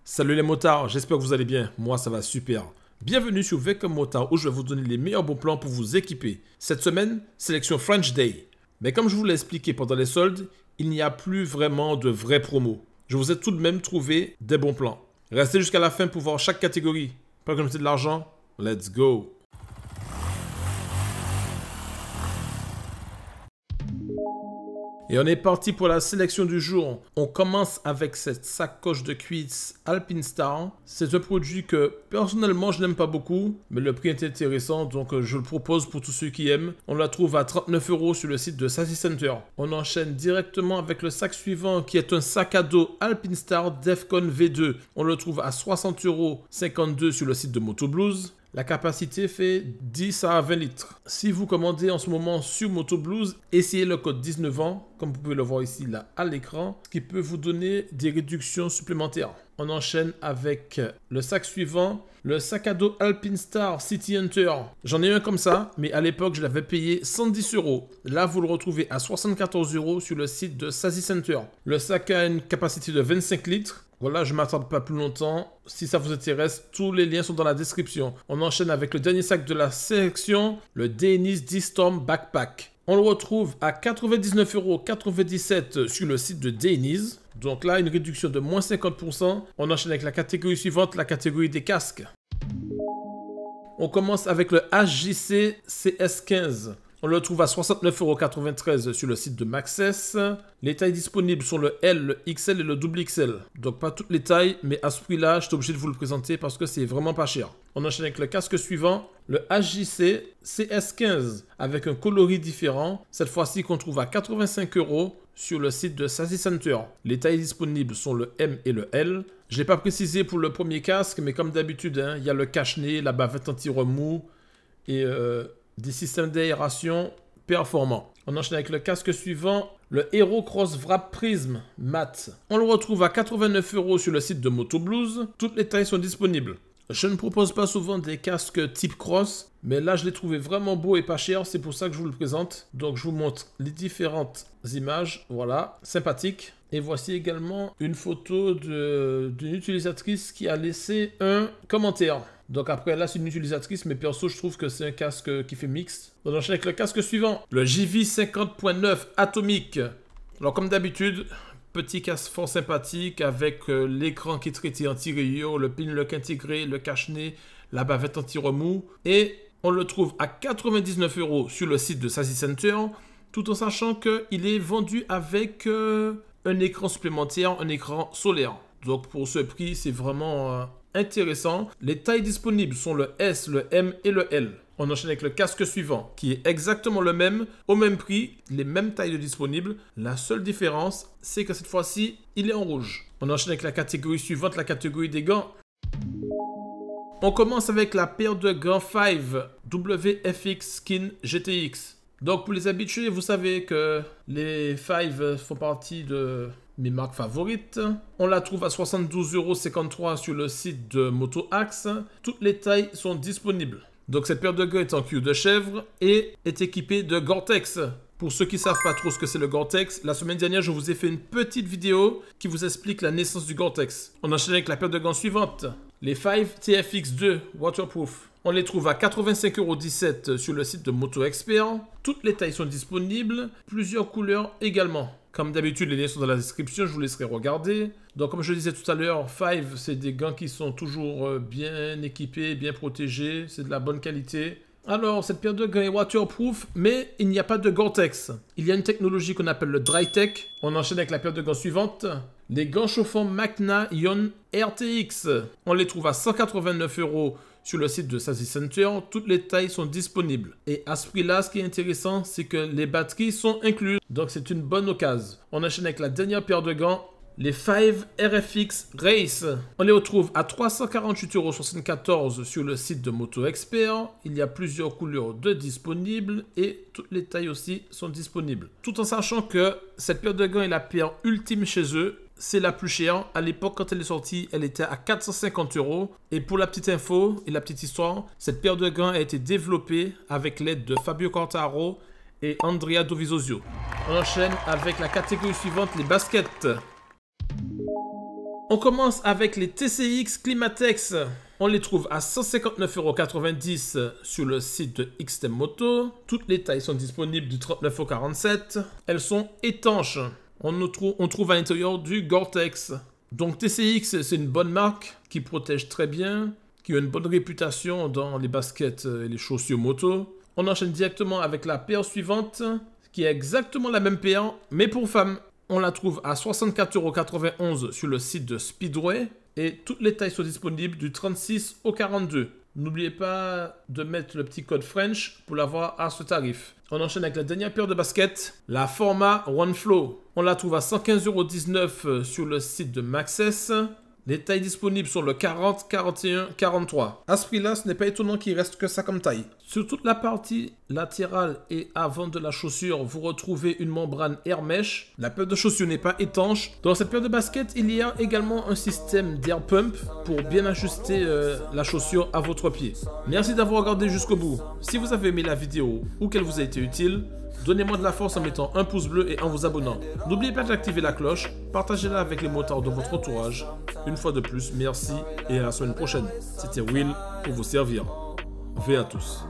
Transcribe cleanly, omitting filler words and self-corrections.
Salut les motards, j'espère que vous allez bien, moi ça va super. Bienvenue sur V comme Motard où je vais vous donner les meilleurs bons plans pour vous équiper. Cette semaine, sélection French Day. Mais comme je vous l'ai expliqué pendant les soldes, il n'y a plus vraiment de vraies promos. Je vous ai tout de même trouvé des bons plans. Restez jusqu'à la fin pour voir chaque catégorie. Pas comme c'est de l'argent, let's go. Et on est parti pour la sélection du jour. On commence avec cette sacoche de cuisse Alpinestar. C'est un produit que personnellement je n'aime pas beaucoup, mais le prix est intéressant donc je le propose pour tous ceux qui aiment. On la trouve à 39 € sur le site de Sassy Center. On enchaîne directement avec le sac suivant qui est un sac à dos Alpinestar Defcon V2. On le trouve à 60,52 € sur le site de Motoblues. La capacité fait 10 à 20 litres. Si vous commandez en ce moment sur Motoblues, essayez le code 19 ans, comme vous pouvez le voir ici là à l'écran, ce qui peut vous donner des réductions supplémentaires. On enchaîne avec le sac suivant, le sac à dos Alpinestar City Hunter. J'en ai un comme ça, mais à l'époque je l'avais payé 110 €. Là vous le retrouvez à 74 € sur le site de Sassy Center. Le sac a une capacité de 25 litres. Voilà, je ne m'attarde pas plus longtemps. Si ça vous intéresse, tous les liens sont dans la description. On enchaîne avec le dernier sac de la sélection, le Danish D-Storm Backpack. On le retrouve à 99,97 € sur le site de Danish. Donc là, une réduction de moins 50%. On enchaîne avec la catégorie suivante, la catégorie des casques. On commence avec le HJC CS15. On le trouve à 69,93 € sur le site de Maxxess. Les tailles disponibles sont le L, le XL et le XXL. Donc pas toutes les tailles, mais à ce prix-là, je suis obligé de vous le présenter parce que c'est vraiment pas cher. On enchaîne avec le casque suivant, le HJC CS15, avec un coloris différent. Cette fois-ci qu'on trouve à 85 € sur le site de Sassy Center. Les tailles disponibles sont le M et le L. Je ne l'ai pas précisé pour le premier casque, mais comme d'habitude, il y a le cache-nez, la bavette anti-remous et des systèmes d'aération performants. On enchaîne avec le casque suivant, le Hero Cross Wrap Prism Matte. On le retrouve à 89 € sur le site de Motoblues. Toutes les tailles sont disponibles. Je ne propose pas souvent des casques type cross, mais là je l'ai trouvé vraiment beau et pas cher, c'est pour ça que je vous le présente. Donc je vous montre les différentes images, voilà, sympathique. Et voici également une photo d'une utilisatrice qui a laissé un commentaire. Donc après là c'est une utilisatrice, mais perso je trouve que c'est un casque qui fait mix. On enchaîne avec le casque suivant, le JV50.9 Atomic. Alors comme d'habitude, petit casque fort sympathique avec l'écran qui est traité anti-rayures, le pinlock intégré, le cache-nez, la bavette anti-remous. Et on le trouve à 99 € sur le site de Sassy Center, tout en sachant qu'il est vendu avec un écran supplémentaire, un écran solaire. Donc pour ce prix, c'est vraiment intéressant. Les tailles disponibles sont le S, le M et le L. On enchaîne avec le casque suivant, qui est exactement le même, au même prix, les mêmes tailles disponibles. La seule différence, c'est que cette fois-ci, il est en rouge. On enchaîne avec la catégorie suivante, la catégorie des gants. On commence avec la paire de gants 5 WFX Skin GTX. Donc pour les habitués, vous savez que les 5 font partie de mes marques favorites. On la trouve à 72,53 € sur le site de MotoAxe. Toutes les tailles sont disponibles. Donc cette paire de gants est en cuir de chèvre et est équipée de Gore-Tex. Pour ceux qui ne savent pas trop ce que c'est le Gore-Tex, la semaine dernière je vous ai fait une petite vidéo qui vous explique la naissance du Gore-Tex. On enchaîne avec la paire de gants suivante, les 5 TFX2 Waterproof. On les trouve à 85,17 € sur le site de Moto Expert. Toutes les tailles sont disponibles, plusieurs couleurs également. Comme d'habitude, les liens sont dans la description, je vous laisserai regarder. Donc comme je le disais tout à l'heure, 5, c'est des gants qui sont toujours bien équipés, bien protégés, c'est de la bonne qualité. Alors, cette paire de gants est waterproof, mais il n'y a pas de Gore-Tex. Il y a une technologie qu'on appelle le Dry Tech. On enchaîne avec la paire de gants suivante. Les gants chauffants Magna Ion RTX. On les trouve à 189 € sur le site de Sassy Center. Toutes les tailles sont disponibles. Et à ce prix-là, ce qui est intéressant, c'est que les batteries sont incluses. Donc c'est une bonne occasion. On enchaîne avec la dernière paire de gants. Les 5 RFX Race, on les retrouve à 348,74 € sur le site de Moto Expert. Il y a plusieurs couleurs de disponibles et toutes les tailles aussi sont disponibles. Tout en sachant que cette paire de gants est la paire ultime chez eux. C'est la plus chère. À l'époque, quand elle est sortie, elle était à 450 €. Et pour la petite info et la petite histoire, cette paire de gants a été développée avec l'aide de Fabio Quartararo et Andrea Dovizioso. On enchaîne avec la catégorie suivante, les baskets. On commence avec les TCX Climatex. On les trouve à 159,90 € sur le site de XTEM Moto. Toutes les tailles sont disponibles du 39 au 47. Elles sont étanches. On trouve à l'intérieur du Gore-Tex. Donc TCX, c'est une bonne marque qui protège très bien, qui a une bonne réputation dans les baskets et les chaussures moto. On enchaîne directement avec la paire suivante, qui est exactement la même paire, mais pour femmes. On la trouve à 64,91 € sur le site de Speedway. Et toutes les tailles sont disponibles du 36 au 42. N'oubliez pas de mettre le petit code French pour l'avoir à ce tarif. On enchaîne avec la dernière paire de baskets, la Forma OneFlow. On la trouve à 115,19 € sur le site de Maxxis. Les tailles disponibles sont le 40, 41, 43. À ce prix-là, ce n'est pas étonnant qu'il reste que ça comme taille. Sur toute la partie latérale et avant de la chaussure, vous retrouvez une membrane Air Mesh. La paire de chaussures n'est pas étanche. Dans cette paire de baskets, il y a également un système d'Air Pump pour bien ajuster la chaussure à votre pied. Merci d'avoir regardé jusqu'au bout. Si vous avez aimé la vidéo ou qu'elle vous a été utile, donnez-moi de la force en mettant un pouce bleu et en vous abonnant. N'oubliez pas d'activer la cloche, partagez-la avec les motards de votre entourage. Une fois de plus, merci et à la semaine prochaine. C'était Will pour vous servir. V à tous.